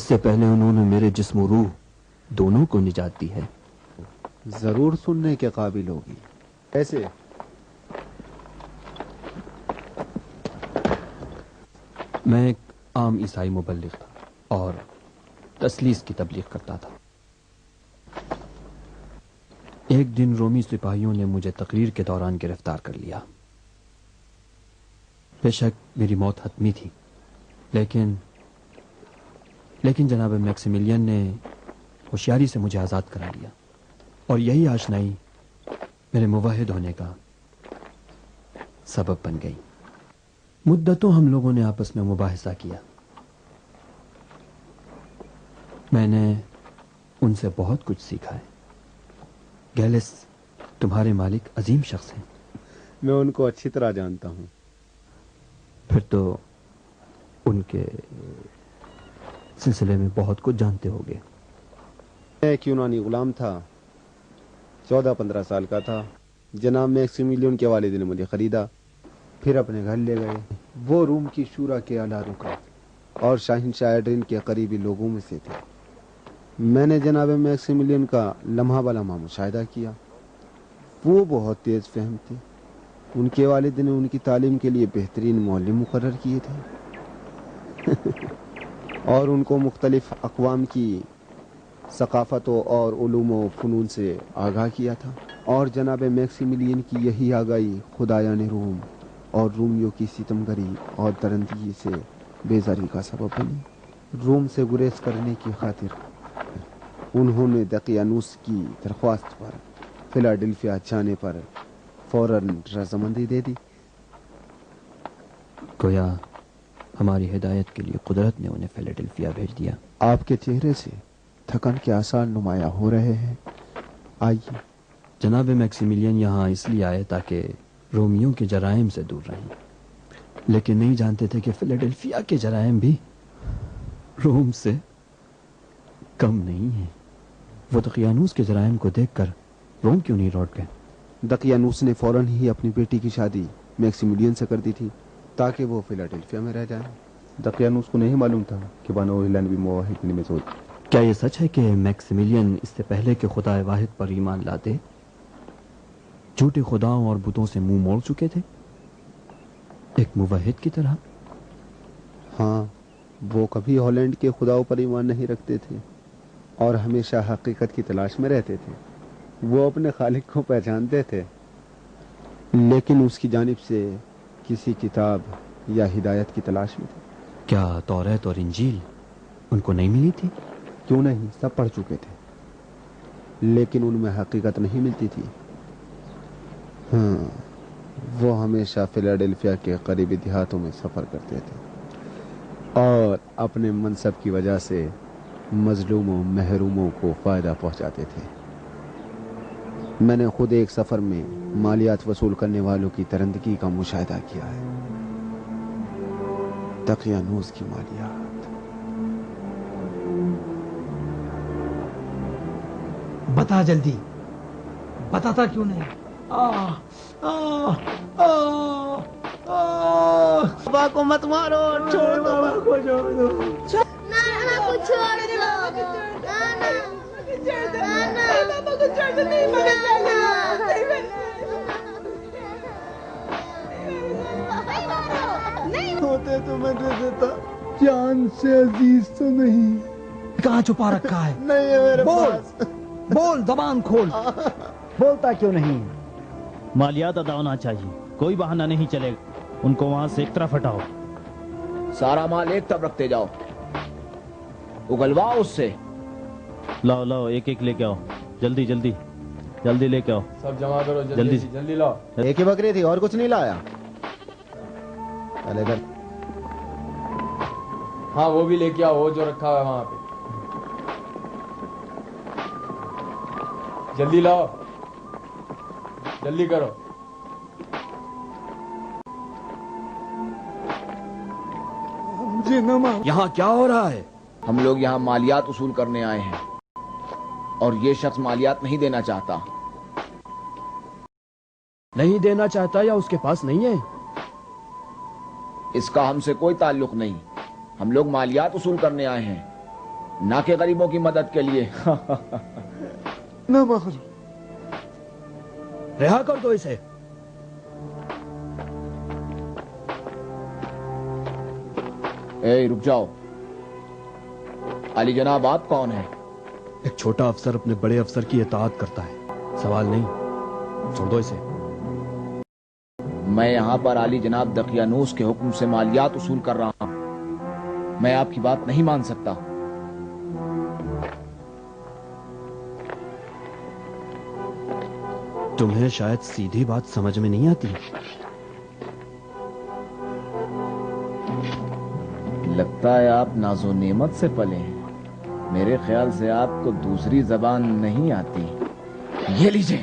سے پہلے انہوں نے میرے جسم و روح دونوں کو نجات دی ہے۔ ضرور سننے کے قابل ہوگی۔ ایسے میں ایک عام عیسائی مبلغ تھا اور تثلیث کی تبلیغ کرتا تھا۔ ایک دن رومی سپاہیوں نے مجھے تقریر کے دوران گرفتار کر لیا۔ بے شک میری موت حتمی تھی، لیکن جناب میکسیملین نے ہوشیاری سے مجھے آزاد کرا لیا، اور یہی آشنائی میرے موحد ہونے کا سبب بن گئی۔ مدتوں ہم لوگوں نے آپس میں مباحثہ کیا۔ میں نے ان سے بہت کچھ سیکھا ہے۔ گیلس تمہارے مالک عظیم شخص ہیں۔ میں ان کو اچھی طرح جانتا ہوں۔ پھر تو ان کے سلسلے میں بہت کچھ جانتے ہوگے۔ میں ایک یونانی غلام تھا، 14-15 سال کا تھا۔ جناب میکسیملین کے والد نے مجھے خریدا، پھر اپنے گھر لے گئے۔ وہ روم کی شورا کے اعلیٰ رکن اور شہنشاہ ایڈرین کے قریبی لوگوں میں سے تھے۔ میں نے جناب میکسیملین کا لمحہ بلمحہ مشاہدہ کیا۔ وہ بہت تیز فہم تھے۔ ان کے والد نے ان کی تعلیم کے لیے بہترین معلم مقرر کیے تھے اور ان کو مختلف اقوام کی ثقافتوں اور علوم و فنون سے آگاہ کیا تھا، اور جناب میکسیملین کی یہی آگاہی خدایان روم اور رومیوں کی ستمگری اور درندگی سے بیزاری کا سبب بنی۔ روم سے گریز کرنے کی خاطر انہوں نے دقیانوس کی درخواست پر فلاڈیلفیا جانے پر فوراً رضامندی دے دی۔ گویا ہماری ہدایت کے لیے قدرت نے انہیں فیلاڈیلفیا بھیج دیا۔ آپ کے چہرے سے تھکن کے آثار نمایاں ہو رہے ہیں، آئیے۔ جناب میکسیملین یہاں اس لیے آئے تاکہ رومیوں کے جرائم سے دور رہیں، لیکن نہیں جانتے تھے کہ فیلاڈیلفیا کے جرائم بھی روم سے کم نہیں ہیں۔ وہ دقیانوس کے جرائم کو دیکھ کر روم کیوں نہیں لوٹ گئے؟ دقیانوس نے فوراً ہی اپنی بیٹی کی شادی میکسیملین سے کر دی تھی تاکہ وہ فیلاڈیلفیا میں رہ جائیں۔ دقیانوس کو نہیں معلوم تھا کہ بانو ہیلن بھی موحد میں سے ہوتی۔ کیا یہ سچ ہے کہ میکسیملین اس سے پہلے کہ خدا واحد پر ایمان لاتے جھوٹے خداؤں اور بتوں سے منہ موڑ چکے تھے، ایک موحد کی طرح؟ ہاں، وہ کبھی ہالینڈ کے خداؤں پر ایمان نہیں رکھتے تھے اور ہمیشہ حقیقت کی تلاش میں رہتے تھے۔ وہ اپنے خالق کو پہچانتے تھے، لیکن اس کی جانب سے کسی کتاب یا ہدایت کی تلاش میں تھے۔ کیا توریت اور انجیل ان کو نہیں ملی تھی؟ کیوں نہیں، سب پڑھ چکے تھے، لیکن ان میں حقیقت نہیں ملتی تھی۔ ہاں، وہ ہمیشہ فیلاڈیلفیا کے قریبی دیہاتوں میں سفر کرتے تھے اور اپنے منصب کی وجہ سے مظلوموں محروموں کو فائدہ پہنچاتے تھے۔ میں نے خود ایک سفر میں مالیات وصول کرنے والوں کی درندگی کا مشاہدہ کیا ہے۔ دقیانوس کی مالیات۔ بتا جلدی، بتاتا کیوں نہیں؟ بابا کو مت مارو، چھوڑ دو بابا کو، چھوڑ دو۔ نانا کو چھوڑ دو، نانا بابا کو چھوڑ دو، نہیں ہوتے تو میں دے دیتا، جان سے عزیز تو نہیں۔ کہاں چھپا رکھا ہے؟ نہیں ہے میرے پاس۔ بول، زبان کھول۔ بولتا کیوں نہیں؟ مالیات ادا ہونا چاہیے، کوئی بہانہ نہیں چلے گا۔ ان کو وہاں سے ایک طرف ہٹاؤ۔ سارا مال ایک طرف رکھتے جاؤ، اگلواؤ اس سے۔ لاؤ لاؤ، ایک ایک لے کے آؤ، جلدی جلدی جلدی لے کے آؤ، سب جمع کرو، جلدی جلدی لاؤ۔ ایک ہی بکری تھی اور کچھ نہیں لایا؟ چلے ادھر۔ ہاں وہ بھی لے کے آؤ، وہ جو رکھا ہوا ہے وہاں پہ، جلدی لاؤ، جلدی کرو۔ یہاں کیا ہو رہا ہے؟ ہم لوگ یہاں مالیات وصول کرنے آئے ہیں اور یہ شخص مالیات نہیں دینا چاہتا۔ نہیں دینا چاہتا یا اس کے پاس نہیں ہے؟ اس کا ہم سے کوئی تعلق نہیں، ہم لوگ مالیات وصول کرنے آئے ہیں۔ نہ کہ غریبوں کی مدد کے لیے. نہ مخلو رہا کر دو اسے. رک جاؤ. علی جناب آپ کون ہیں؟ ایک چھوٹا افسر اپنے بڑے افسر کی اطاعت کرتا ہے. سوال نہیں، چھوڑ دو اسے. میں یہاں پر علی جناب دقیانوس کے حکم سے مالیات اصول کر رہا ہوں. میں آپ کی بات نہیں مان سکتا. تمہیں شاید سیدھی بات سمجھ میں نہیں آتی. لگتا ہے آپ ناز و نعمت سے پلے ہیں. میرے خیال سے آپ کو دوسری زبان نہیں آتی. یہ لیجئے.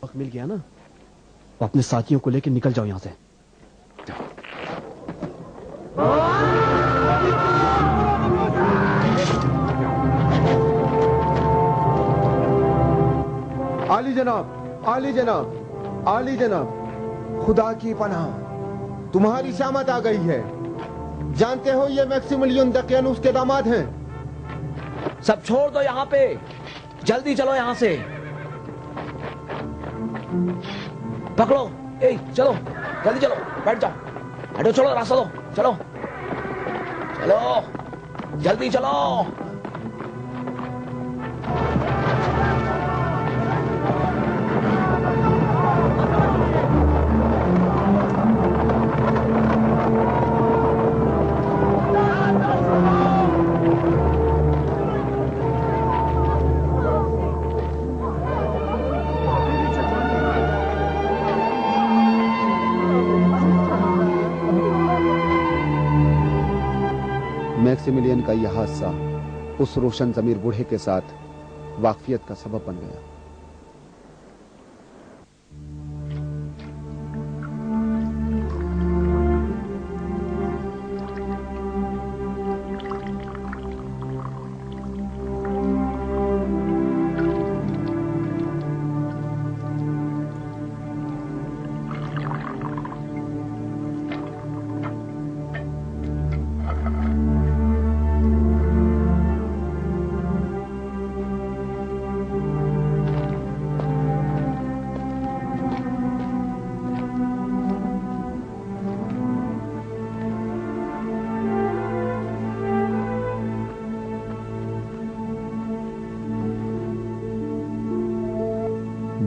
وقت مل گیا نا، اپنے ساتھیوں کو لے کے نکل جاؤ یہاں سے. عالی جناب، عالی جناب، عالی جناب، خدا کی پناہ، تمہاری شامت آ گئی ہے. جانتے ہو یہ میکسیملین دقیانوس کے داماد ہیں. سب چھوڑ دو یہاں پہ. جلدی چلو یہاں سے. پکڑو. چلو جلدی چلو. بیٹھ جاؤ. ہٹو. چلو راستہ دو. چلو چلو جلدی چلو. میکسیملین کا یہ حادثہ اس روشن ضمیر بوڑھے کے ساتھ واقفیت کا سبب بن گیا.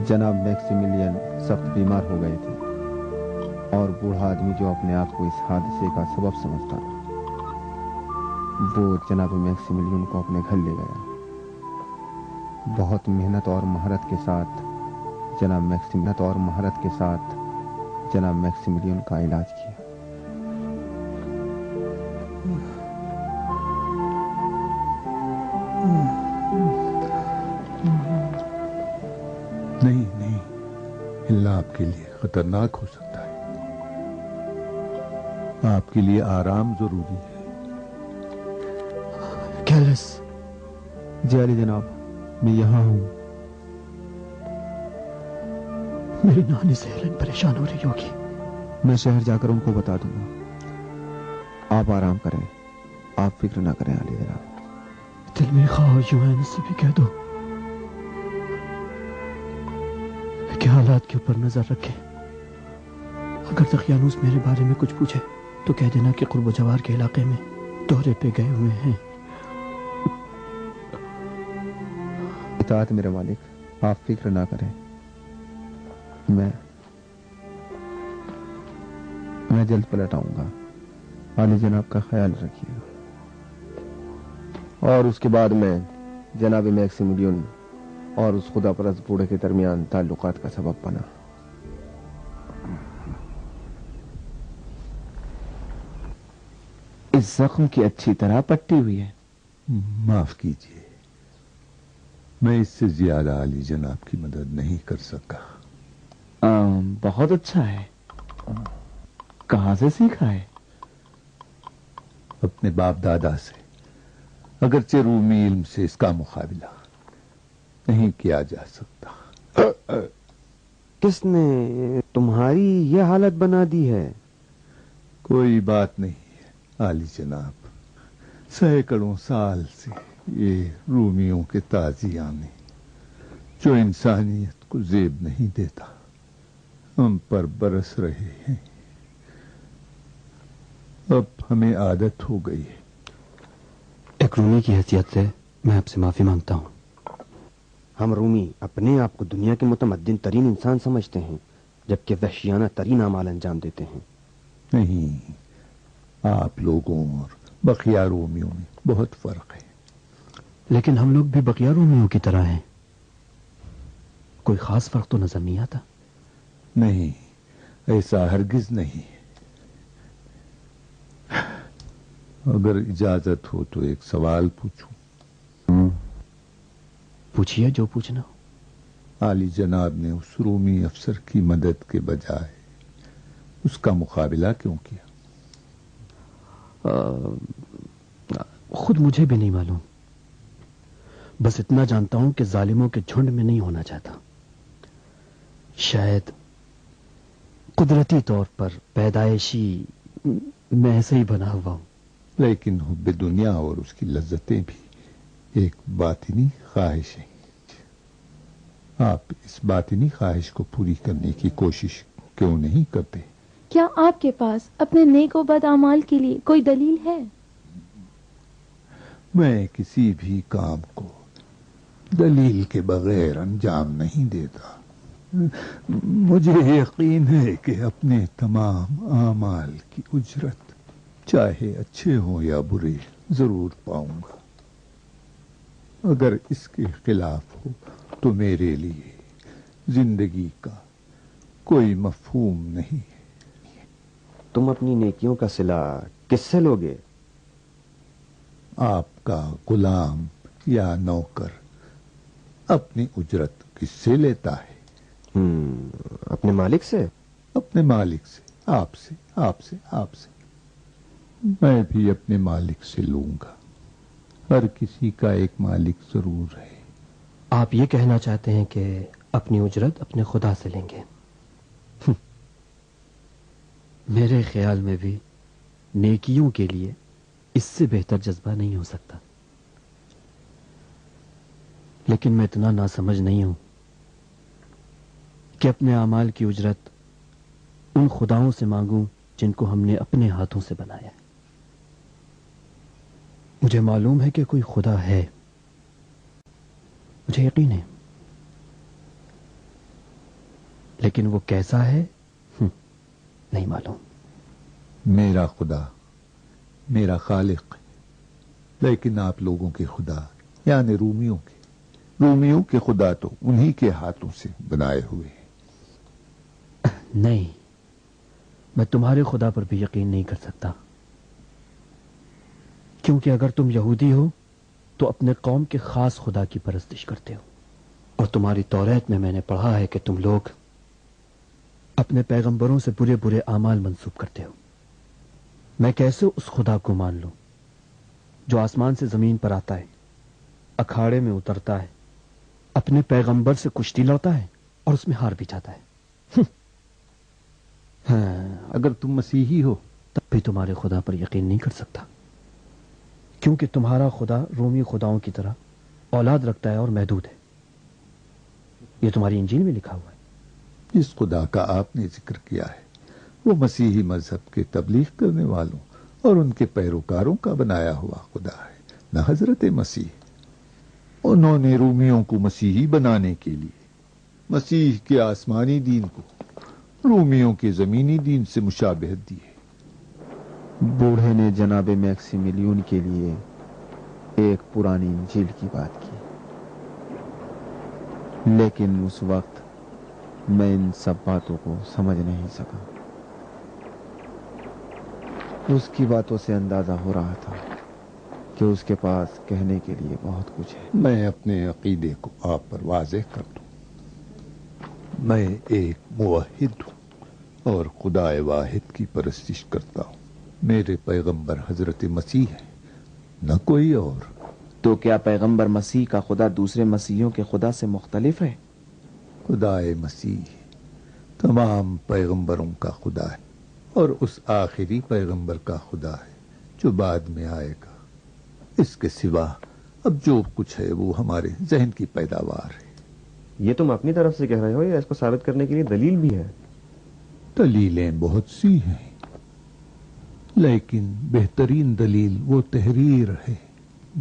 جناب میکسیملین سخت بیمار ہو گئے تھے اور بوڑھا آدمی جو اپنے آپ کو اس حادثے کا سبب سمجھتا وہ جناب میکسیملین کو اپنے گھر لے گیا. بہت محنت اور مہارت کے ساتھ جناب میکسیملین کا علاج کیا. نہیں، اللہ آپ کے لیے خطرناک ہو سکتا ہے. آپ کے لیے آرام ضروری ہے. कैलस, जी अली जनाब, मैं यहाँ हूँ। मेरी नानी से हेलन परेशान हो रही होगी। मैं शहर जाकर उनको बता दूंगा। आप आराम करें, आप फिक्र ना करें अली जनाब। दिल में ख्वाह यूं से भी कह दो कि हालात के ऊपर नजर रखें। अगर दकियानूस मेरे बारे में कुछ पूछे तो कह देना कि कुर्ब जवार के इलाके में दौरे पे गए हुए हैं। इताअत मेरे मालिक, आप फिक्र ना करें। मैं जल्द पलट आऊंगा। आली जनाब का ख्याल रखिएगा। और उसके बाद मैं जनाब मैक्सिमिलियन और उस खुदा परस्त बूढ़े के दरमियान ताल्लुकात का सबब बना। इस जख्म की अच्छी तरह पट्टी हुई है। माफ कीजिए, मैं इससे ज्यादा अली जनाब की मदद नहीं कर सका। बहुत अच्छा है। कहां से सीखा है? अपने बाप दादा से। अगरचे रूमी इल्म से इसका मुकाबला नहीं किया जा सकता। किसने तुम्हारी ये हालत बना दी है? कोई बात नहीं है आली जनाब, सैकड़ों साल से ये रूमियों के ताजियाने जो इंसानियत को जेब नहीं देता हम पर बरस रहे हैं। अब हमें आदत हो गई है। एक रूमी की हैसियत से मैं आपसे माफी मांगता हूँ। हम रूमी अपने आप को दुनिया के मुतमद्दिन तरीन इंसान समझते हैं, जबकि वहशियाना तरीन अमाल अंजाम देते हैं। नहीं, आप लोगों और बकिया रोमियों में बहुत फर्क है। लेकिन हम लोग भी बकिया रोमियों की तरह हैं। कोई खास फर्क तो नजर नहीं आता। नहीं, ऐसा हरगिज नहीं। अगर इजाजत हो तो एक सवाल पूछूं? पूछिए जो पूछना हो। आली जनाब ने उस रूमी अफसर की मदद के बजाय उसका मुकाबला क्यों किया? खुद मुझे भी नहीं मालूम। बस इतना जानता हूं कि जालिमों के झुंड में नहीं होना चाहता। शायद कुदरती तौर पर पैदाइशी मैं ऐसे ही बना हुआ हूं। लेकिन हुब्बे दुनिया और उसकी लज्जतें भी एक बातिनी ख्वाहिश है। आप इस बातिनी ख्वाहिश को पूरी करने की कोशिश क्यों नहीं करते? क्या आपके पास अपने नेक व बद अमाल के लिए कोई दलील है? मैं किसी भी काम को दलील के बगैर अंजाम नहीं देता। मुझे यकीन है कि अपने तमाम आमाल की उजरत चाहे अच्छे हो या बुरे जरूर पाऊंगा। अगर इसके खिलाफ हो तो मेरे लिए जिंदगी का कोई मफहूम नहीं है। तुम अपनी नेकियों का सिला किससे लोगे? आपका गुलाम या नौकर अपनी उजरत किससे लेता है? अपने मालिक से। अपने मालिक से, आपसे, आपसे, आपसे। मैं भी अपने मालिक से लूंगा। हर किसी का एक मालिक जरूर है। आप ये कहना चाहते हैं कि अपनी उजरत अपने खुदा से लेंगे? मेरे ख्याल में भी नेकियों के लिए इससे बेहतर जज्बा नहीं हो सकता। लेकिन मैं इतना नासमझ नहीं हूं कि अपने अमाल की उजरत उन खुदाओं से मांगूं जिनको हमने अपने हाथों से बनाया है। मुझे मालूम है कि कोई खुदा है, मुझे यकीन है, लेकिन वो कैसा है नहीं मालूम। मेरा खुदा मेरा खालिक है, लेकिन आप लोगों के खुदा यानी रूमियों के खुदा तो उन्हीं के हाथों से बनाए हुए हैं। नहीं, मैं तुम्हारे खुदा पर भी यकीन नहीं कर सकता, क्योंकि अगर तुम यहूदी हो तो अपने कौम के खास खुदा की परस्तिश करते हो, और तुम्हारी तौरात में मैंने पढ़ा है कि तुम लोग अपने पैगंबरों से बुरे बुरे आमाल मंसूब करते हो। मैं कैसे उस खुदा को मान लूं جو آسمان سے زمین پر آتا ہے، اکھاڑے میں اترتا ہے، اپنے پیغمبر سے کشتی لڑتا ہے اور اس میں ہار بھی جاتا ہے۔ ہاں، اگر تم مسیحی ہو تب بھی تمہارے خدا پر یقین نہیں کر سکتا، کیونکہ تمہارا خدا رومی خداؤں کی طرح اولاد رکھتا ہے اور محدود ہے۔ یہ تمہاری انجیل میں لکھا ہوا ہے۔ جس خدا کا آپ نے ذکر کیا ہے وہ مسیحی مذہب کے تبلیغ کرنے والوں اور ان کے پیروکاروں کا بنایا ہوا خدا ہے، نہ حضرت مسیح۔ انہوں نے رومیوں کو مسیحی بنانے کے لیے مسیح کے آسمانی دین کو رومیوں کے زمینی دین سے مشابہت دی ہے۔ بوڑھے نے جناب میکسیمیلین کے لیے ایک پرانی انجیل کی بات کی، لیکن اس وقت میں ان سب باتوں کو سمجھ نہیں سکا۔ اس کی باتوں سے اندازہ ہو رہا تھا کہ اس کے پاس کہنے کے لیے بہت کچھ ہے۔ میں اپنے عقیدے کو آپ پر واضح کر دوں، میں ایک موحد ہوں اور خدا واحد کی پرستش کرتا ہوں۔ میرے پیغمبر حضرت مسیح ہے، نہ کوئی اور۔ تو کیا پیغمبر مسیح کا خدا دوسرے مسیحیوں کے خدا سے مختلف ہے؟ خدا مسیح تمام پیغمبروں کا خدا ہے اور اس آخری پیغمبر کا خدا ہے جو بعد میں آئے گا۔ اس کے سوا اب جو کچھ ہے وہ ہمارے ذہن کی پیداوار ہے۔ یہ تم اپنی طرف سے کہہ رہے ہو یا اس کو ثابت کرنے کے لیے دلیل بھی ہے؟ دلیلیں بہت سی ہیں، لیکن بہترین دلیل وہ تحریر ہے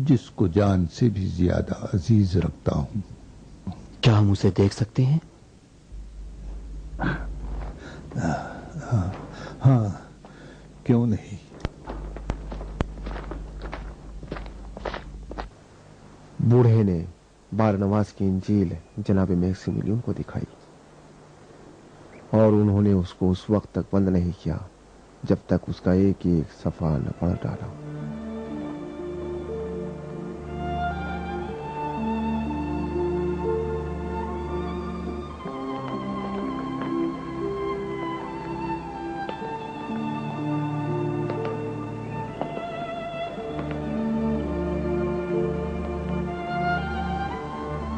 جس کو جان سے بھی زیادہ عزیز رکھتا ہوں۔ کیا ہم اسے دیکھ سکتے ہیں؟ ہاں، کیوں نہیں؟ بوڑھے نے بارنواس کی انجیل جناب میکسیمیلین کو دکھائی اور انہوں نے اس کو اس وقت تک بند نہیں کیا جب تک اس کا ایک ایک صفحہ نہ پڑھ ڈالا۔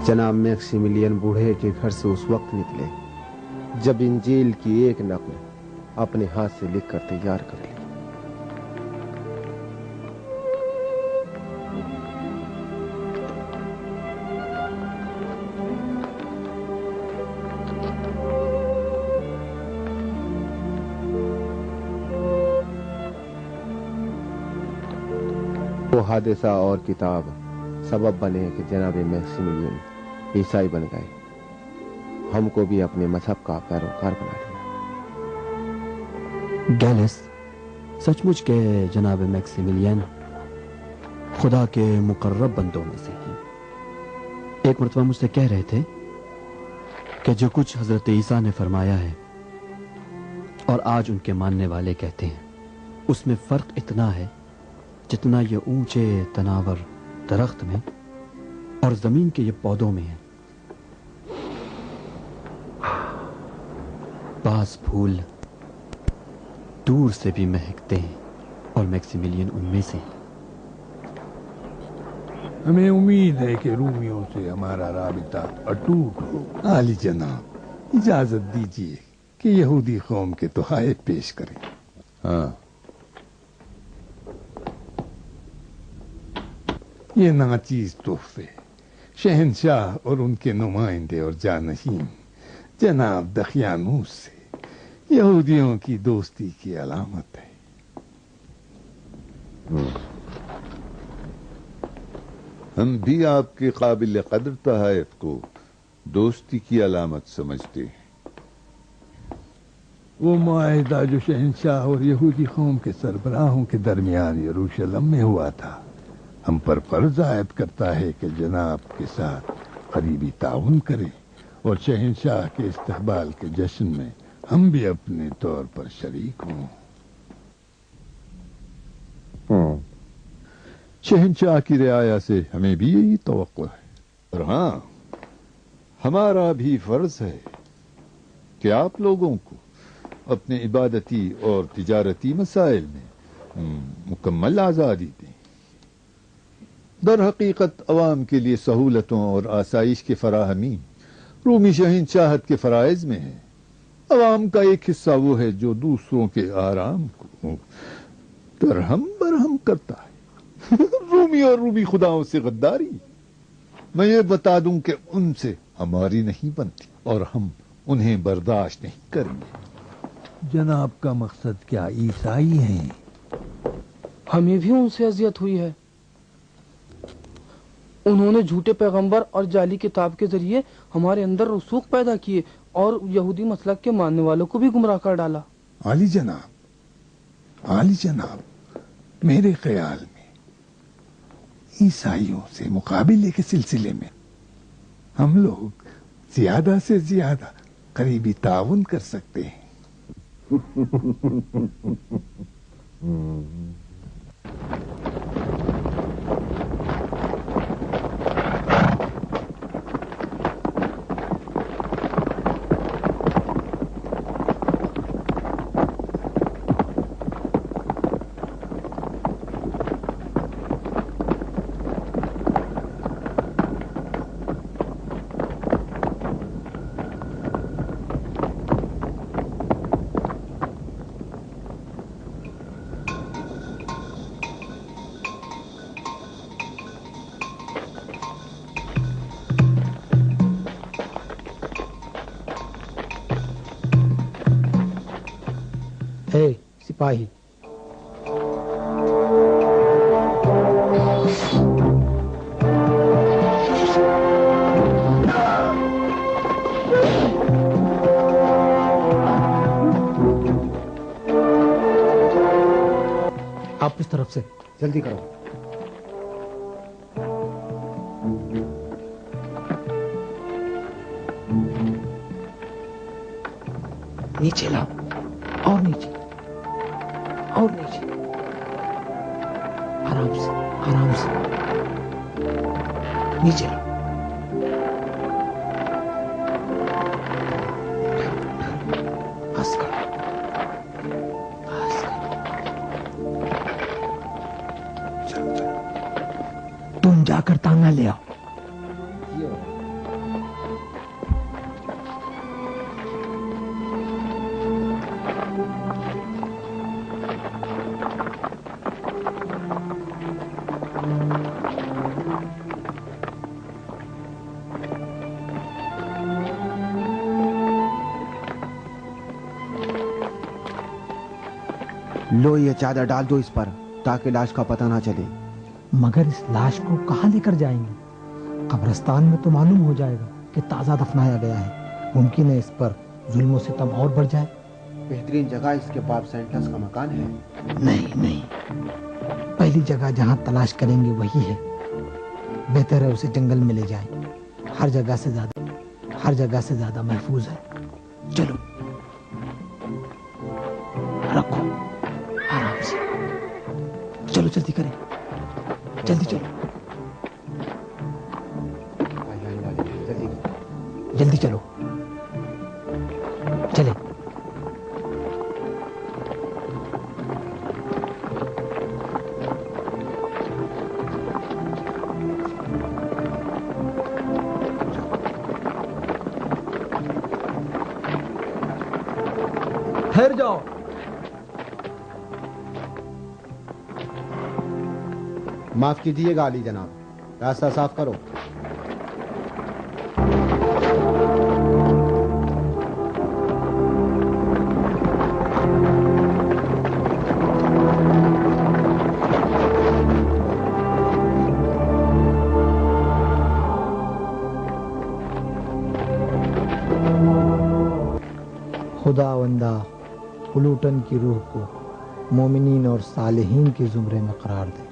جناب میکسیمیلین بوڑھے کے گھر سے اس وقت نکلے جب انجیل کی ایک نقل اپنے ہاتھ سے لکھ کر تیار کر لی۔ وہ حادثہ اور کتاب سبب بنے کہ جناب میکسیمیلین عیسائی بن گئے، ہم کو بھی اپنے مذہب کا پیروکار بنا لیا۔ گیلس سچ مچ کے جناب میکسیمیلین خدا کے مقرب بندوں میں سے ہیں۔ ایک مرتبہ مجھ سے کہہ رہے تھے کہ جو کچھ حضرت عیسیٰ نے فرمایا ہے اور آج ان کے ماننے والے کہتے ہیں، اس میں فرق اتنا ہے جتنا یہ اونچے تناور درخت میں اور زمین کے یہ پودوں میں ہے۔ بعض پھول دور سے بھی مہکتے ہیں اور میکسیمیلین ان میں سے ہیں۔ ہمیں امید ہے کہ رومیوں سے ہمارا رابطہ اٹوٹ ہو۔ عالی جناب، اجازت دیجیے کہ یہودی قوم کے تحائف پیش کریں۔ ہاں، یہ ناچیز تحفے شہنشاہ اور ان کے نمائندے اور جانشین جناب دقیانوس سے یہودیوں کی دوستی کی علامت ہے۔ ہم بھی آپ کے قابل قدر تحائف کو دوستی کی علامت سمجھتے ہیں۔ وہ معاہدہ جو شہنشاہ اور یہودی قوم کے سربراہوں کے درمیان یروشلم میں ہوا تھا ہم پر فرض عائد کرتا ہے کہ جناب کے ساتھ قریبی تعاون کریں اور شہنشاہ کے استقبال کے جشن میں ہم بھی اپنے طور پر شریک ہوں۔ شہنشاہ کی رعایا سے ہمیں بھی یہی توقع ہے، اور ہاں، ہمارا بھی فرض ہے کہ آپ لوگوں کو اپنے عبادتی اور تجارتی مسائل میں مکمل آزادی دیں۔ در حقیقت عوام کے لیے سہولتوں اور آسائش کی فراہمی رومی شہنشاہت کے فرائض میں ہے. عوام کا ایک حصہ وہ ہے جو دوسروں کے آرام کو درہم برہم کرتا ہے. رومی اور رومی خداؤں سے غداری. میں یہ بتا دوں کہ ان سے ہماری نہیں بنتی اور ہم انہیں برداشت نہیں کریں گے. جناب کا مقصد کیا عیسائی ہیں؟ ہمیں بھی ان سے اذیت ہوئی ہے. انہوں نے جھوٹے پیغمبر اور جعلی کتاب کے ذریعے ہمارے اندر رسوخ پیدا کیے اور یہودی مسلک کے ماننے والوں کو بھی گمراہ کر ڈالا. عالی جناب میرے خیال میں عیسائیوں سے مقابلے کے سلسلے میں ہم لوگ زیادہ سے زیادہ قریبی تعاون کر سکتے ہیں. سپاہی آپ اس طرف سے جلدی کرو. نیچے لاؤ اور نیچے اور نیچے. آرام سے آرام سے نیچے لاؤ. بس کرو بس کرو. چلو چلو تم جا کر تانگا لے آؤ. لو یہ چادر ڈال دو اس پر تاکہ لاش کا پتہ نہ چلے. مگر اس لاش کو کہاں لے کر جائیں گے؟ قبرستان میں تو معلوم ہو جائے گا کہ تازہ دفنایا گیا ہے. ممکن ہے اس پر ظلم و ستم اور بڑھ جائے. بہترین جگہ اس کے باپ سینٹس کا مکان ہے. نہیں پہلی جگہ جہاں تلاش کریں گے وہی ہے. بہتر ہے اسے جنگل میں لے جائیں. ہر جگہ سے زیادہ محفوظ ہے. چلو رکھو آرام سے. چلو جلدی کریں. جلدی چلو جلدی چلو. چلے ٹھہر جاؤ. معاف کیجیے گا علی جناب, راستہ صاف کرو. خداوندہ پلوٹن کی روح کو مومنین اور صالحین کے زمرے میں قرار دے.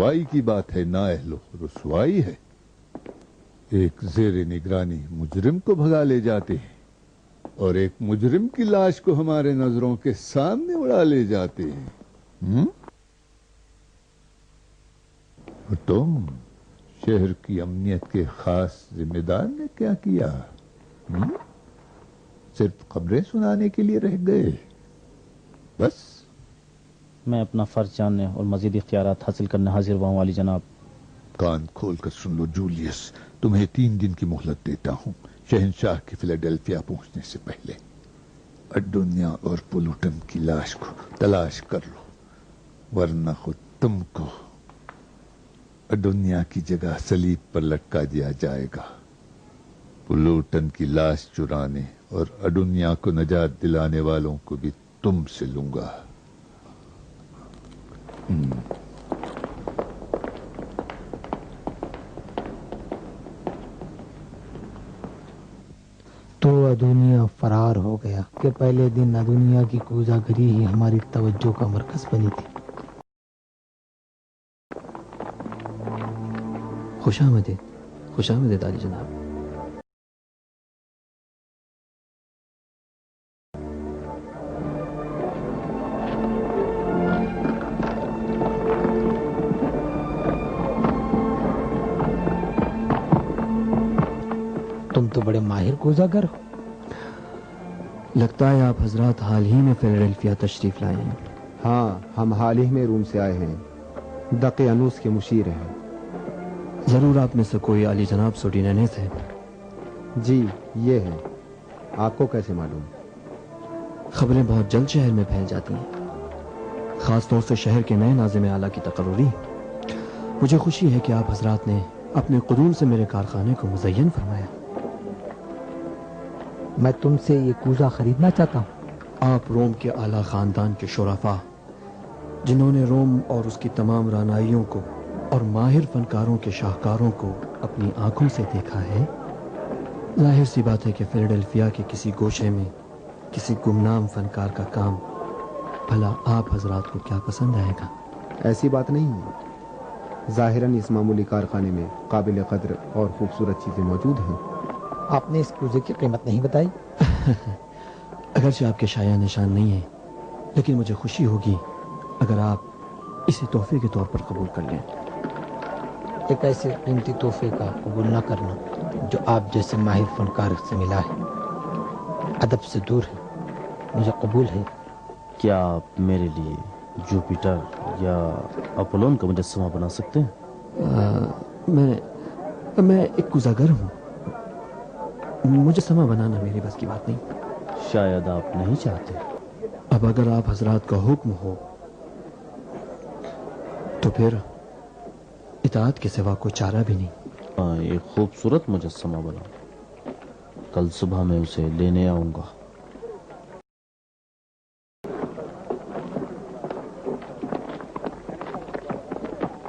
रुसवाई की बात है, नाअहलो रुसवाई है। एक जेर निगरानी मुजरिम को भगा ले जाते हैं और एक मुजरिम की लाश को हमारे नजरों के सामने उड़ा ले जाते हैं। और तुम शहर की अमनियत के खास जिम्मेदार ने क्या किया? सिर्फ खबरें सुनाने के लिए रह गए बस? मैं अपना फर्ज जानने और मजीद इख्तियारात हासिल करने हाजिर हुआ हूँ वाली जनाब। कान खोल कर सुन लो जूलियस, तुम्हें 3 दिन की मोहलत देता हूँ शहंशाह के फिलाडेल्फिया पहुंचने से पहले। अडुन्या और पुलूटन की लाश को तलाश कर लो, वरना खुद तुमको अडुन्या की जगह सलीब पर लटका दिया जाएगा। पुलूटन की लाश चुराने और अडुन्या को नजात दिलाने वालों को भी तुमसे लूंगा। तो अदुनिया फरार हो गया कि पहले दिन अदुनिया की कोजागरी ही हमारी तवज्जो का मरकज बनी थी। खुशामदीद, खुशामदीद आली जनाब। तुम तो बड़े माहिर कोजागर हो। लगता है आप हजरात हाल ही में फिलाडेल्फिया तशरीफ लाए हैं। हाँ, हम हाल ही में रूम से आए हैं। दक़यानूस के मुशीर हैं। जरूर आप में से कोई आली जनाब सोडिनेनेस है। जी, ये है। आपको कैसे मालूम? खबरें बहुत जल्द शहर में फैल जाती हैं, खास तौर से शहर के नए नाज़िम आला की तकर्रुरी। मुझे खुशी है कि आप हजरात ने अपने कुदूम से मेरे कारखाने को मुज़य्यन फरमाया। मैं तुमसे ये कूजा खरीदना चाहता हूँ। आप रोम के आला खानदान के शुराफा, जिन्होंने रोम और उसकी तमाम रानाइयों को और माहिर फनकारों के शाहकारों को अपनी आंखों से देखा है, जाहिर सी बात है कि फिलाडेल्फिया के किसी गोशे में किसी गुमनाम फनकार का काम भला आप हजरात को क्या पसंद आएगा? ऐसी बात नहीं है। जाहिरन इस मामूली कारखाने में काबिल कद्र और खूबसूरत चीजें मौजूद हैं। आपने इस कूजे की कीमत नहीं बताई। अगरचे आपके शाया निशान नहीं है, लेकिन मुझे खुशी होगी अगर आप इसे तोहफे के तौर पर कबूल कर लें। एक ऐसे कीमती तोहफे का कबूल न करना जो आप जैसे माहिर फनकार से मिला है, अदब से दूर है। मुझे कबूल है। क्या आप मेरे लिए जुपिटर या अपोलोन का मुजस्समा बना सकते हैं? मैं एक कुजागर हूँ, मुजस्समा बनाना मेरी बस की बात नहीं। शायद आप नहीं चाहते। अब अगर आप हजरात का हुक्म हो तो फिर इताअत के सिवा कोई चारा भी नहीं। एक खूबसूरत मुजस्समा बना, कल सुबह मैं उसे लेने आऊंगा।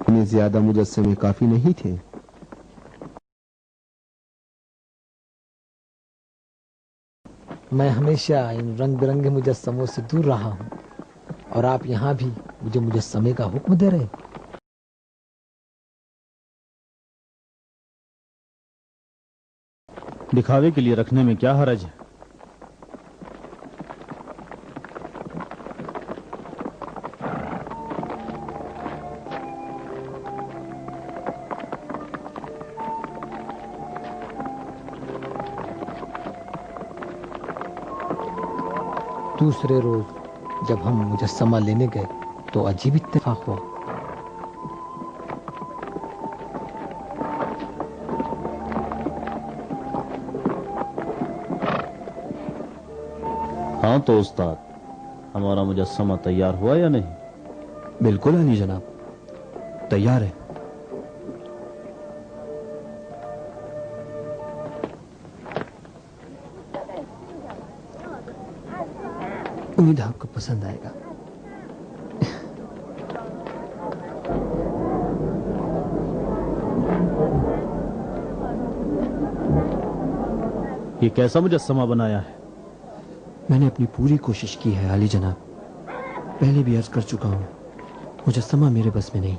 इतने ज्यादा मुजस्समे काफी नहीं थे। मैं हमेशा इन रंग बिरंगे मुजस्समों से दूर रहा हूँ और आप यहाँ भी मुझे मुजस्समे का हुक्म दे रहे। दिखावे के लिए रखने में क्या हरज है? दूसरे रोज जब हम मुजस्समा लेने गए तो अजीब इत्तेफाक हुआ। हाँ तो उस्ताद, हमारा मुजस्समा तैयार हुआ या नहीं? बिल्कुल अली जनाब, तैयार है। उम्मीद है आपको पसंद आएगा। ये कैसा मुजस्समा बनाया है? मैंने अपनी पूरी कोशिश की है आली जनाब, पहले भी अर्ज कर चुका हूँ, मुजस्समा मेरे बस में नहीं।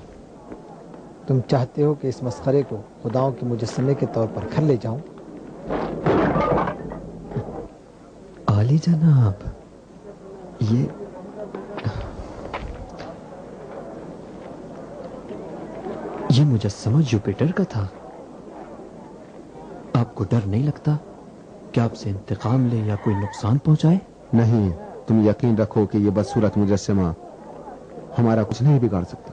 तुम चाहते हो कि इस मस्खरे को खुदाओं के मुजस्समे के तौर पर घर ले जाऊं? आली जनाब, ये मुजस्समा जुपिटर का था। आपको डर नहीं लगता कि आपसे इंतकाम ले या कोई नुकसान पहुंचाए? नहीं, तुम यकीन रखो कि ये बदसूरत मुजस्समा हमारा कुछ नहीं बिगाड़ सकता।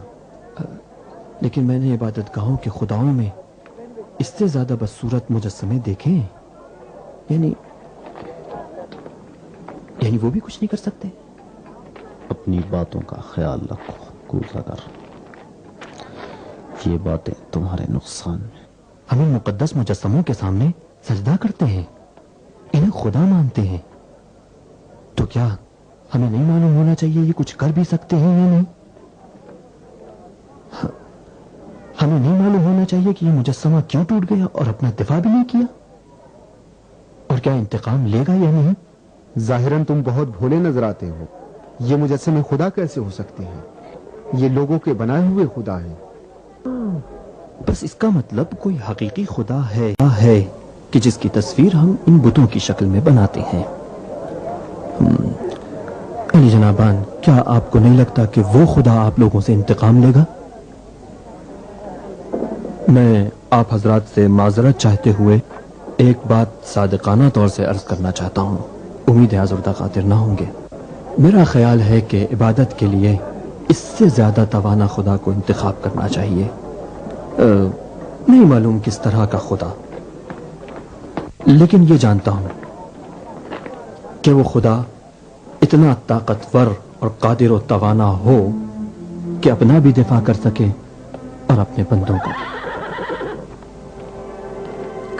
लेकिन मैंने इबादतगाहों के खुदाओं में इससे ज्यादा बदसूरत मुजस्समे देखे हैं। यानी वो भी कुछ नहीं कर सकते। अपनी बातों का ख्याल रखो कूज़ागर, ये बातें तुम्हारे नुकसान में। हम इन मुकद्दस मुजस्समों के सामने सजदा करते हैं, इन्हें खुदा मानते हैं, तो क्या हमें नहीं मालूम होना चाहिए ये कुछ कर भी सकते हैं या नहीं? हमें नहीं मालूम होना चाहिए कि ये मुजस्समा क्यों टूट गया और अपना दिफा भी नहीं किया? और क्या इंतकाम लेगा या नहीं? जाहिरन तुम बहुत भोले नजर आते हो। ये मुजस्समे खुदा कैसे हो सकते हैं? ये लोगों के बनाए हुए खुदा हैं। बस इसका मतलब कोई हकीकी खुदा है कि जिसकी तस्वीर हम इन बुतों की शक्ल में बनाते हैं। अली जनाबान, क्या आपको नहीं लगता कि वो खुदा आप लोगों से इंतकाम लेगा? मैं आप हजरात से माजरत चाहते हुए एक बात सादिकाना तौर से अर्ज करना चाहता हूँ। उम्मीद है आज़ुर्दा खातिर ना होंगे। मेरा ख्याल है कि इबादत के लिए इससे ज्यादा तवाना खुदा को इंतखाब करना चाहिए। नहीं मालूम किस तरह का खुदा, लेकिन ये जानता हूं कि वो खुदा इतना ताकतवर और कादिर और तवाना हो कि अपना भी दिफा कर सके और अपने बंदों का।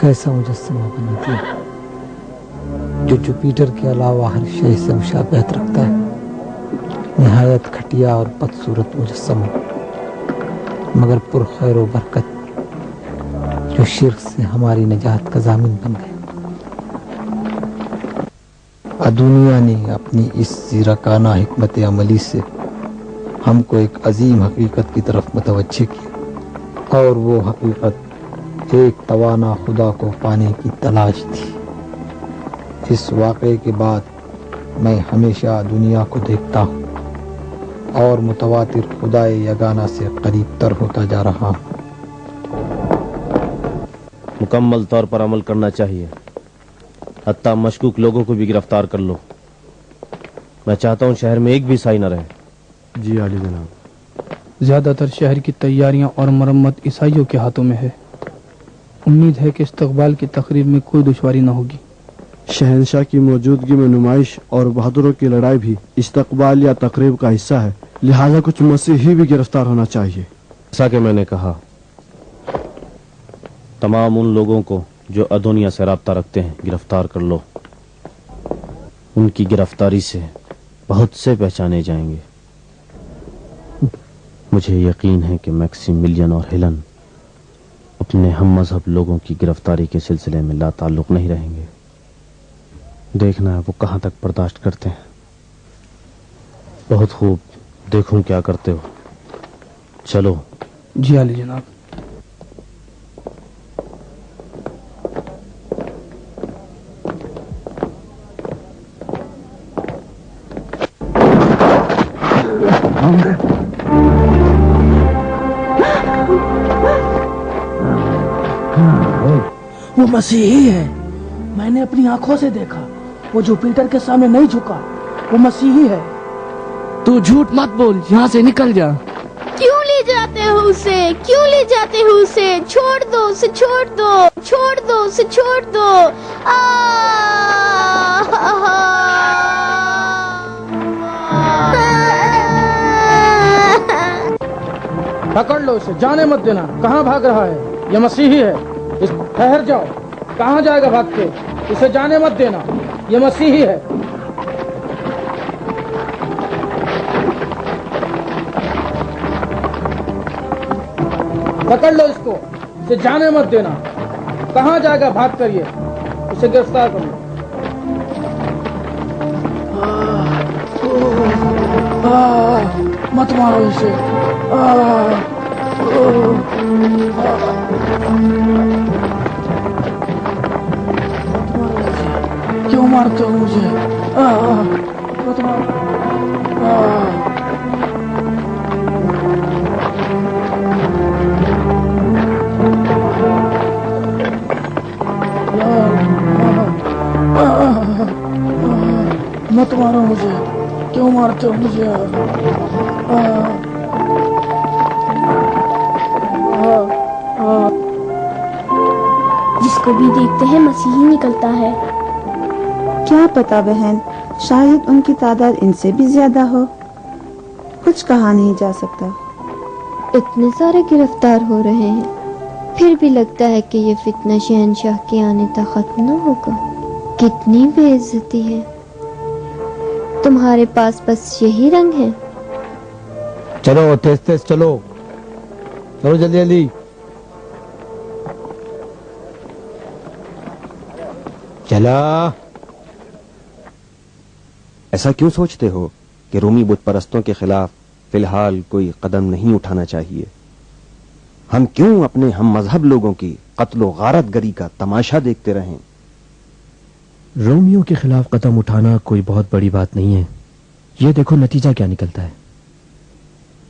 कैसा मुजस्समा बना दिया जो जुपिटर के अलावा हर शय से मुशाबहत रखता है। निहायत घटिया और बदसूरत मुजस्समा, मगर पुरखैर व बरकत, जो शिर्क से हमारी निजात का जामिन बन गए। दुनिया ने अपनी इस जीरकाना हिकमत अमली से हमको एक अजीम हकीकत की तरफ मुतवज्जे किया, और वो हकीकत एक तवाना खुदा को पाने की तलाश थी। इस वाक़े के बाद मैं हमेशा दुनिया को देखता हूँ और मुतवातिर खुदाए यगाना से करीब तर होता जा रहा हूँ। मुकम्मल तौर पर अमल करना चाहिए, हत्ता मशकूक लोगों को भी गिरफ्तार कर लो। मैं चाहता हूँ शहर में एक भी ईसाई न रहे। जी आली जनाब। ज्यादातर शहर की तैयारियां और मरम्मत ईसाइयों के हाथों में है। उम्मीद है कि इस्तकबाल की तकरीब में कोई दुश्वारी न होगी। शहंशाह की मौजूदगी में नुमाइश और बहादुरों की लड़ाई भी इस्तकबाल या तकरीब का हिस्सा है, लिहाजा कुछ मसीही भी गिरफ्तार होना चाहिए। जैसा कि मैंने कहा, तमाम उन लोगों को जो अदोनिया से राब्ता रखते हैं गिरफ्तार कर लो। उनकी गिरफ्तारी से बहुत से पहचाने जाएंगे। मुझे यकीन है कि मैक्सिमिलियन और हेलन अपने हम मजहब लोगों की गिरफ्तारी के सिलसिले में लाताल्लुक नहीं रहेंगे। देखना है वो कहां तक बर्दाश्त करते हैं। बहुत खूब, देखूं क्या करते हो। चलो। जी आली जनाब। वो मसीही है, मैंने अपनी आंखों से देखा। वो जुपिटर के सामने नहीं झुका, वो मसीही है। तू झूठ मत बोल, यहाँ से निकल जा। क्यों ले जाते हो उसे? क्यों ले जाते हो उसे? छोड़ दो उसे, छोड़ दो, छोड़ दो उसे, छोड़ दो। पकड़ लो इसे, जाने मत देना। कहाँ भाग रहा है? ये मसीही है। इस ठहर जाओ। कहाँ जाएगा भाग के? इसे जाने मत देना, ये मसीही है। पकड़ लो इसको, इसे जाने मत देना। कहाँ जाएगा भाग कर? ये इसे गिरफ्तार कर लो। मत मारो इसे। क्यों मारते हो मुझे? मत मारो। मत मारो मुझे, क्यों मारते हो मुझे? जिसको भी देखते हैं मसीही निकलता है। क्या पता बहन, शायद उनकी तादाद इनसे भी ज्यादा हो। कुछ कहा नहीं जा सकता। इतने सारे गिरफ्तार हो रहे हैं, फिर भी लगता है कि ये फितना शहनशाह के आने तक खत्म न होगा। कितनी बेइज्जती है। तुम्हारे पास बस यही रंग है? चलो तेज तेज चलो, चलो जल्दी जल्दी। चला। ऐसा क्यों सोचते हो कि रोमी बुत परस्तों के खिलाफ फिलहाल कोई कदम नहीं उठाना चाहिए? हम क्यों अपने हम मजहब लोगों की कत्लो गारत गरी का तमाशा देखते रहें? रोमियों के खिलाफ कदम उठाना कोई बहुत बड़ी बात नहीं है। ये देखो नतीजा क्या निकलता है।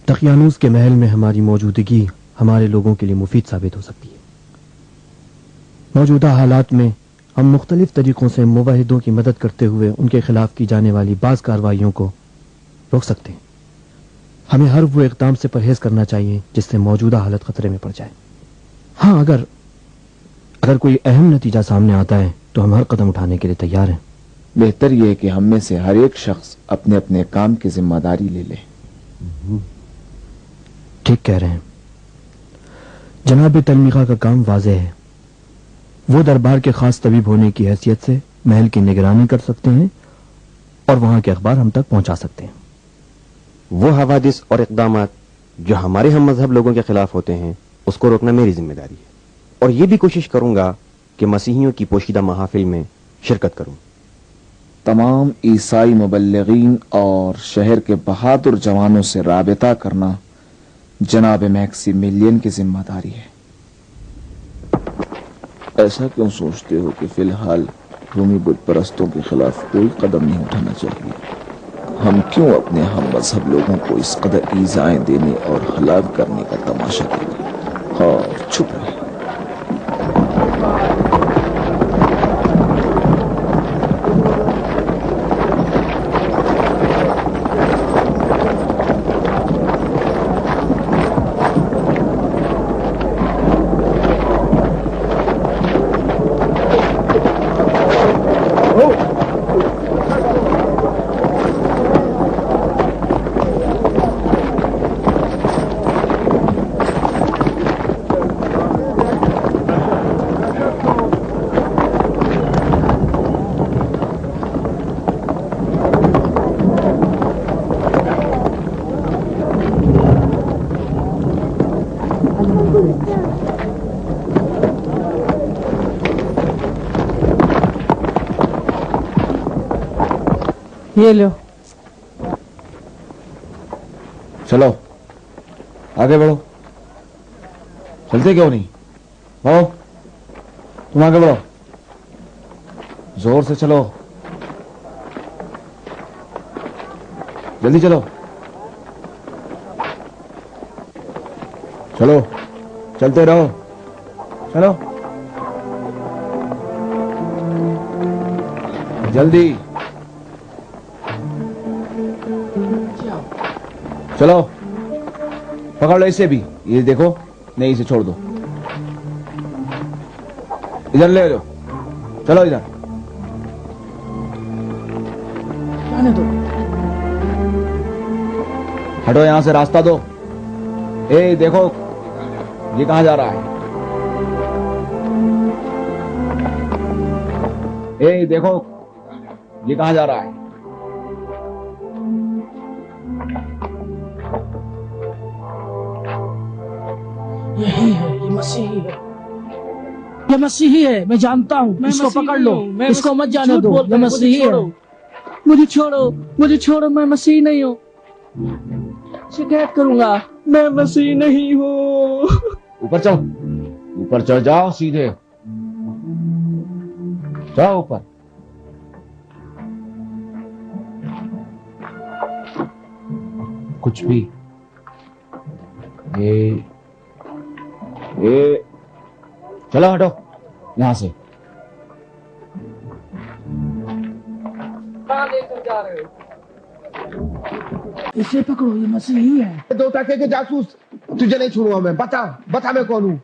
दकियानूस के महल में हमारी मौजूदगी हमारे लोगों के लिए मुफीद साबित हो सकती है। मौजूदा हालात में हम मुख्तलिफ तरीकों से मुवाहिदों की मदद करते हुए उनके खिलाफ की जाने वाली बाज़ कार्रवाइयों को रोक सकते हैं। हमें हर वो इक़दाम से परहेज करना चाहिए जिससे मौजूदा हालत खतरे में पड़ जाए। हाँ, अगर कोई अहम नतीजा सामने आता है तो हम हर कदम उठाने के लिए तैयार हैं। बेहतर यह है कि हम में से हर एक शख्स अपने अपने काम की जिम्मेदारी ले ले। ठीक कह रहे हैं। जनाब तलमीका का काम वाज़ेह है। वो दरबार के खास तबीब होने की हैसियत से महल की निगरानी कर सकते हैं और वहां के अखबार हम तक पहुंचा सकते हैं। वो हवादिस और इक़दामात जो हमारे हम मजहब लोगों के खिलाफ होते हैं उसको रोकना मेरी जिम्मेदारी है, और ये भी कोशिश करूंगा कि मसीहियों की पोशीदा महाफिल में शिरकत करूं। तमाम ईसाई मुबल्लिगीन और शहर के बहादुर जवानों से राबिता करना जनाब मैक्सिमिलियन की जिम्मेदारी है। ऐसा क्यों सोचते हो कि फिलहाल रोमी बुत परस्तों के खिलाफ कोई कदम नहीं उठाना चाहिए? हम क्यों अपने हम मजहब लोगों को इस कदर ईज़ाएं देने और हलाक करने का तमाशा करें और छुप रहे? ये लो। चलो आगे बढ़ो। चलते क्यों नहीं? आओ, तुम आगे बढ़ो, जोर से चलो, जल्दी चलो। चलो, चलते रहो, चलो जल्दी, चलो पकड़ लो इसे भी। ये देखो, नहीं इसे छोड़ दो, इधर ले लो, चलो इधर। जाने दो। हटो यहां से, रास्ता दो। ए देखो, ये कहां जा रहा है? ए देखो, ये कहां जा रहा है? यही है, ये मसीही है, ये मसीही है, मैं जानता हूँ। इसको पकड़ लो, इसको मत जाने दो, ये मसीही है। मुझे छोड़ो, मुझे छोड़ो, मैं मसीही नहीं हूँ। शिकायत करूंगा, मैं मसीही नहीं हूँ। ऊपर चढ़ो, ऊपर चढ़ जाओ, सीधे जाओ ऊपर। कुछ भी ए चलो हटो यहां से। कहाँ लेकर जा रहे हो? इसे पकड़ो, ये मसीही है। दो टके के जासूस, तुझे नहीं छोड़ूंगा मैं। बता बता मैं कौन हूँ?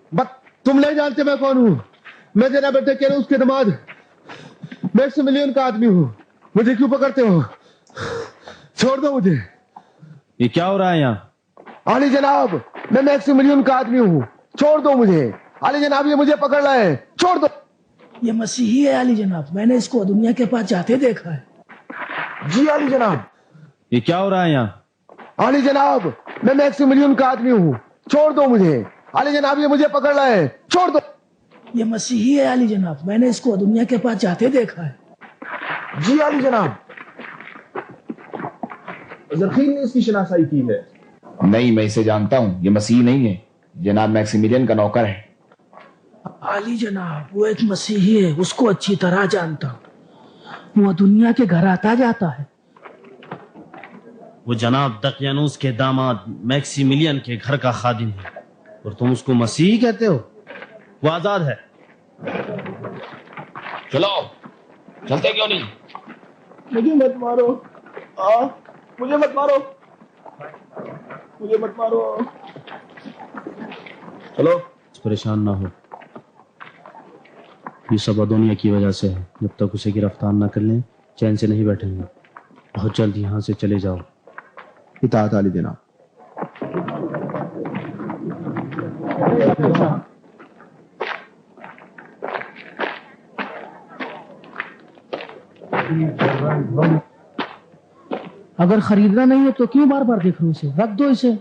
तुम नहीं जानते मैं कौन हूँ। मैं जनाब टेकेरोस के दामाद मैक्सिमिलियन का आदमी हूँ। मुझे क्यों पकड़ते हो? छोड़ दो मुझे। ये क्या हो रहा है यहाँ? आली जनाब, मैं मैक्सिमिलियन का आदमी हूँ, छोड़ दो मुझे। आली जनाब, ये मुझे पकड़ रहा है, छोड़ दो। ये मसीही है आली जनाब, मैंने इसको दुनिया के पास जाते देखा है। जी आली जनाब। ये क्या हो रहा है यहाँ? आली जनाब, मैं मैक्सिमिलियन का आदमी हूँ, छोड़ दो मुझे। आली जनाब, ये मुझे पकड़ रहा है, छोड़ दो। ये मसीही है आली जनाब, मैंने इसको दुनिया के पास जाते देखा है। जी आली जनाब। जरखीन ने इसकी शनाख्त की है। नहीं, मैं इसे जानता हूँ, ये मसीह नहीं है, जनाब मैक्सिमिलियन का नौकर है। आली जनाब, वो एक मसीही है, उसको अच्छी तरह जानता हूँ। वो दुनिया के घर आता जाता है। वो जनाब दकियानूस के दामाद मैक्सिमिलियन के घर का खादिम है और तुम उसको मसीही कहते हो? वो आजाद है। चलो, चलते क्यों नहीं? मुझे मत मारो, मुझे मत मारो, मुझे मत मारो। चलो, परेशान ना हो, ये सब अदोनिया की वजह से है। जब तक उसे गिरफ्तार ना कर लें चैन से नहीं बैठेंगे। बहुत जल्द यहाँ से चले जाओ। इताअत आली जनाब। अगर खरीदना नहीं है तो क्यों बार बार देख रहे हो इसे? रख दो इसे।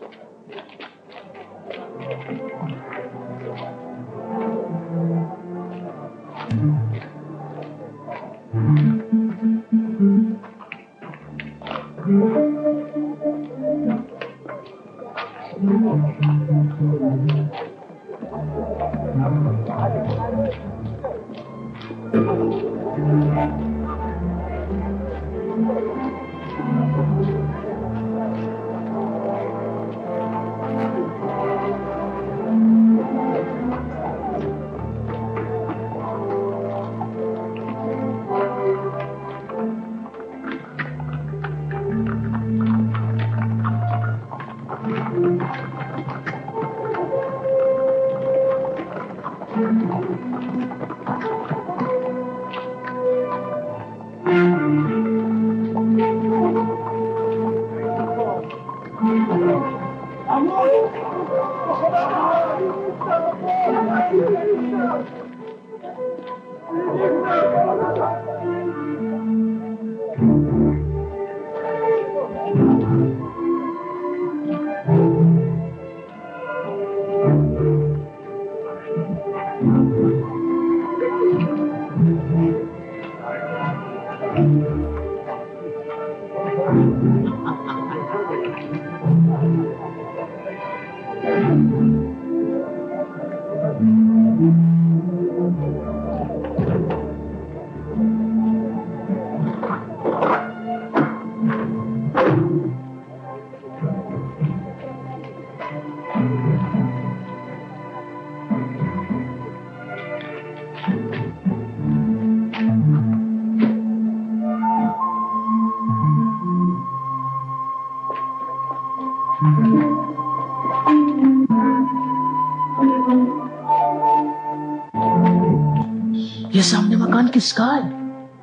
ये सामने मकान किसका है?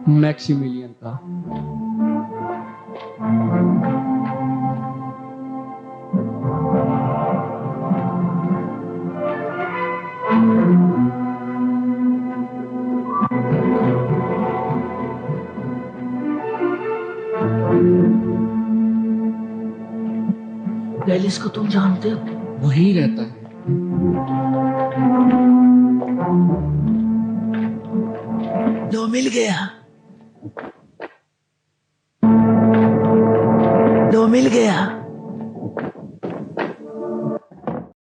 मैक्सिमिलियन का। गैलिस को तुम जानते हो? वही रहता है। दो मिल गया, दो मिल गया।